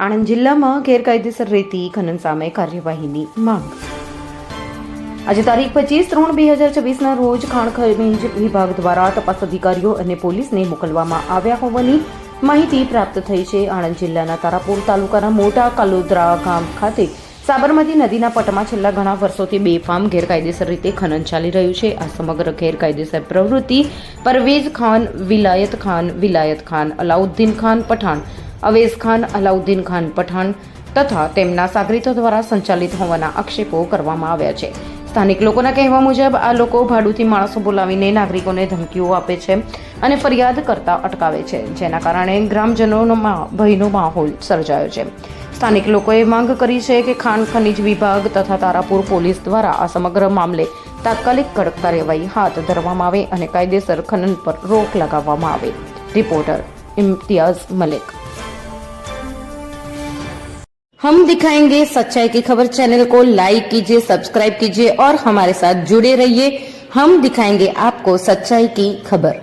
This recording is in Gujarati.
આણંદ જિલ્લામાં ગેરકાયદેસર રેતી ખનન સામે કાર્યવાહીની માંગ. આજે તારીખ 25/3/2024ના રોજ ખાણ ખનીજ વિભાગ દ્વારા તપાસ અધિકારીઓ અને પોલીસને મોકલવામાં આવ્યા હોવાની માહિતી પ્રાપ્ત થઈ છે. આણંદ જિલ્લાના તારાપુર તાલુકાના મોટા કાલોદરા ગામ ખાતે સાબરમતી નદીના પટમાં છેલ્લા ઘણા વર્ષોથી બેફામ ગેરકાયદેસર રીતે ખનન ચાલી રહ્યું છે. આ સમગ્ર ગેરકાયદેસર પ્રવૃત્તિ પરવેઝ ખાન, વિલાયત ખાન, અલાઉદ્દીન ખાન પઠાણ, અવેઝ ખાન, અલાઉદ્દીન ખાન પઠાણ તથા તેમના સાગરીતો દ્વારા સંચાલિત હોવાના આક્ષેપો કરવામાં આવ્યા છે. સ્થાનિક લોકોના કહેવા મુજબ આ લોકો ભાડુથી માણસો બોલાવીને નાગરિકોને ધમકીઓ આપે છે અને ફરિયાદ કરતા અટકાવે છે, જેના કારણે ગ્રામજનોમાં ભયનો માહોલ સર્જાયો છે. સ્થાનિક લોકોએ માંગ કરી છે કે ખાણ ખનીજ વિભાગ તથા તારાપુર પોલીસ દ્વારા આ સમગ્ર મામલે તાત્કાલિક કડક કાર્યવાહી હાથ ધરવામાં આવે અને કાયદેસર ખનન પર રોક લગાવવામાં આવે. રિપોર્ટર इम्तियाज मलिक. हम दिखाएंगे सच्चाई की खबर चैनल को लाइक कीजिए, सब्सक्राइब कीजिए और हमारे साथ जुड़े रहिए. हम दिखाएंगे आपको सच्चाई की खबर.